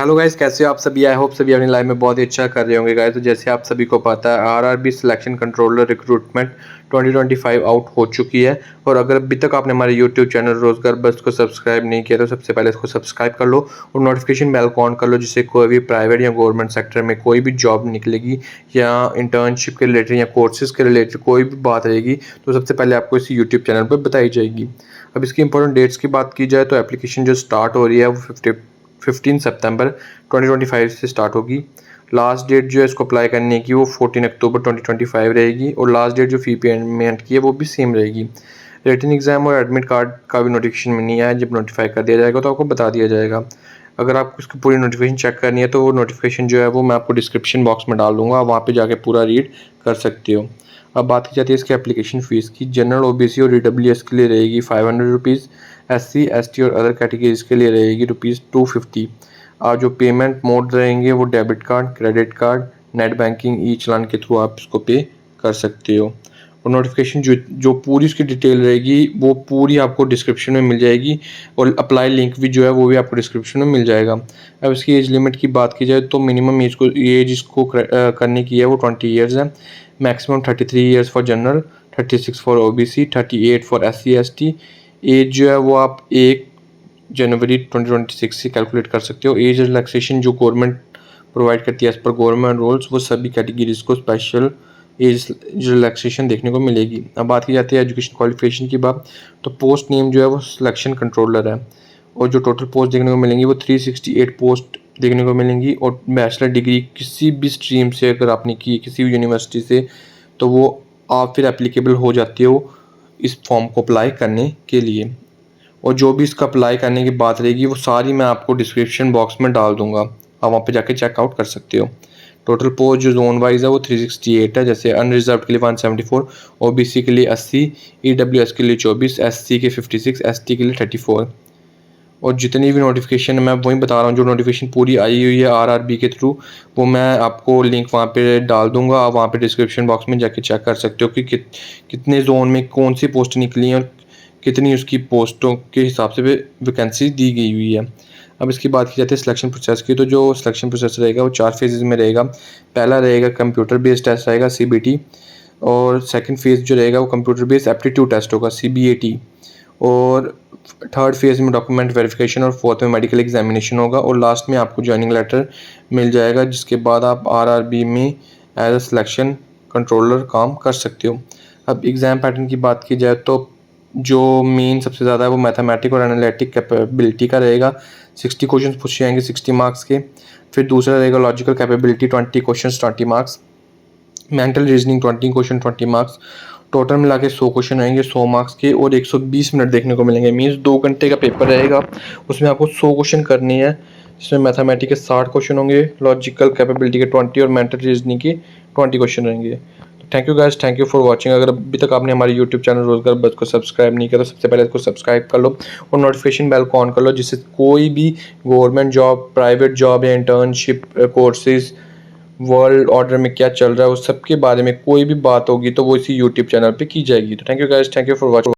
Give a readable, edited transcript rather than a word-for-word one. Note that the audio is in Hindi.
हेलो गाइस, कैसे हो आप सभी। आई होप सभी अपनी लाइफ में बहुत ही अच्छा कर रहे होंगे गाइस। तो जैसे आप सभी को पता है, RRB selection controller recruitment 2025 out हो चुकी है। और अगर अभी तक आपने हमारे यूट्यूब चैनल रोजगार बस को सब्सक्राइब नहीं किया तो सबसे पहले इसको सब्सक्राइब कर लो और नोटिफिकेशन बेल को ऑन कर लो, जिससे कोई भी प्राइवेट या गवर्नमेंट सेक्टर में कोई भी जॉब निकलेगी या इंटर्नशिप के रिलेटेड या कोर्सेज के रिलेटेड कोई भी बात रहेगी तो सबसे पहले आपको इस यूट्यूब चैनल पर बताई जाएगी। अब इसकी इंपॉर्टेंट डेट्स की बात की जाए तो एप्लीकेशन जो स्टार्ट हो रही है वो 15 सितंबर 2025 से स्टार्ट होगी। लास्ट डेट जो है इसको अप्लाई करने की वो 14 अक्टूबर 2025 रहेगी और लास्ट डेट जो फ़ी पेमेंट की है वो भी सेम रहेगी। रिटन एग्जाम और एडमिट कार्ड का भी नोटिफिकेशन में नहीं आया, जब नोटिफाई कर दिया जाएगा तो आपको बता दिया जाएगा। अगर आपको इसकी पूरी नोटिफिकेशन चेक करनी है तो वो नोटिफिकेशन जो है वो मैं आपको डिस्क्रिप्शन बॉक्स में डाल दूंगा, आप वहाँ पे जाके पूरा रीड कर सकते हो। अब बात की जाती है इसकी एप्लीकेशन फ़ीस की। जनरल ओबीसी और ईडब्ल्यूएस के लिए रहेगी 500 रुपीज़, एससी एसटी और अदर कैटेगरीज के लिए रहेगी ₹250। और जो पेमेंट मोड रहेंगे वो debit card, credit card, net banking, e challan के थ्रू आप इसको पे कर सकते हो। और नोटिफिकेशन जो पूरी उसकी डिटेल रहेगी वो पूरी आपको डिस्क्रिप्शन में मिल जाएगी और अप्लाई लिंक भी जो है वो भी आपको डिस्क्रिप्शन में मिल जाएगा। अब इसकी एज लिमिट की बात की जाए तो मिनिमम एज इसको करने की है वो 20 ईयर्स है। Maximum 33 years for general, 36 for OBC, 38 for SC ST. Age जो है वो आप 1 जनवरी 2026 से कैलकुलेट कर सकते हो। एज रिलैक्सेशन जो गवर्नमेंट प्रोवाइड करती है एज पर गवर्नमेंट रूल्स, वो सभी कैटेगरीज को स्पेशल एज रिलैक्सेशन देखने को मिलेगी। अब बात की जाती है एजुकेशन क्वालिफिकेशन की बात, तो पोस्ट नेम जो है वो सिलेक्शन कंट्रोलर है और जो टोटल पोस्ट देखने को मिलेंगी वो 368 पोस्ट देखने को मिलेंगी। और बैचलर डिग्री किसी भी स्ट्रीम से अगर आपने की किसी भी यूनिवर्सिटी से तो वो आप फिर एप्लीकेबल हो जाती हो इस फॉर्म को अप्लाई करने के लिए। और जो भी इसका अप्लाई करने की बात रहेगी वो सारी मैं आपको डिस्क्रिप्शन बॉक्स में डाल दूंगा, आप वहाँ पे जाके चेकआउट कर सकते हो। टोटल पोस्ट जो जोन वाइज है वो 368 है, जैसे अनरिजर्व के लिए 174, ओबीसी के लिए 80, ईडब्ल्यूएस के लिए 24, एससी के 56, एसटी के लिए 34। और जितनी भी नोटिफिकेशन मैं वही बता रहा हूँ, जो नोटिफिकेशन पूरी आई हुई है आरआरबी के थ्रू वो मैं आपको लिंक वहाँ पे डाल दूंगा, आप वहाँ पे डिस्क्रिप्शन बॉक्स में जाके चेक कर सकते हो कि कितने जोन में कौन सी पोस्ट निकली हैं और कितनी उसकी पोस्टों के हिसाब से वैकेंसी दी गई हुई है। अब इसकी बात की जाती है सिलेक्शन प्रोसेस की, तो जो सिलेक्शन प्रोसेस रहेगा वो 4 फेजेज़ में रहेगा। पहला रहेगा कंप्यूटर बेस्ड टेस्ट रहेगा सीबीटी, और सेकंड फेज़ जो रहेगा वो कंप्यूटर बेस्ड एप्टीट्यूड टेस्ट होगा सीबीएटी, और थर्ड फेज़ में डॉक्यूमेंट वेरिफिकेशन और फोर्थ में मेडिकल एग्जामिनेशन होगा और लास्ट में आपको ज्वाइनिंग लेटर मिल जाएगा, जिसके बाद आप आरआरबी में एज अ सिलेक्शन कंट्रोलर काम कर सकते हो। अब एग्ज़ाम पैटर्न की बात की जाए तो जो मेन सबसे ज़्यादा है वो मैथमेटिक और एनालिटिक कैपेबिलिटी का रहेगा। 60 क्वेश्चन पूछे जाएंगे 60 मार्क्स के। फिर दूसरा रहेगा logical capability, 20 question 20 marks. Mental reasoning 20 question 20 marks. Total मिला के 100 क्वेश्चन आएंगे 100 मार्क्स के और 120 मिनट देखने को मिलेंगे। मीन्स 2 घंटे का पेपर रहेगा, उसमें आपको 100 क्वेश्चन करनी है, जिसमें मैथमेटिक्स के 60 क्वेश्चन होंगे, लॉजिकल कैपेबिलिटी के 20 और मेंटल रीजनिंग के 20 क्वेश्चन रहेंगे। Thank you guys, thank you for watching. अगर अभी तक आपने हमारे यूट्यूब चैनल रोजगार बस को सब्सक्राइब नहीं किया तो सबसे पहले इसको सब्सक्राइब कर लो और नोटिफिकेशन बेल को ऑन कर लो, जिससे कोई भी गवर्नमेंट जॉब, प्राइवेट जॉब या इंटर्नशिप कोर्सेज, वर्ल्ड ऑर्डर में क्या चल रहा है उस सब के बारे में कोई भी बात होगी तो वो इसी यूट्यूब चैनल पे की जाएगी। तो thank you guys, thank you for watching.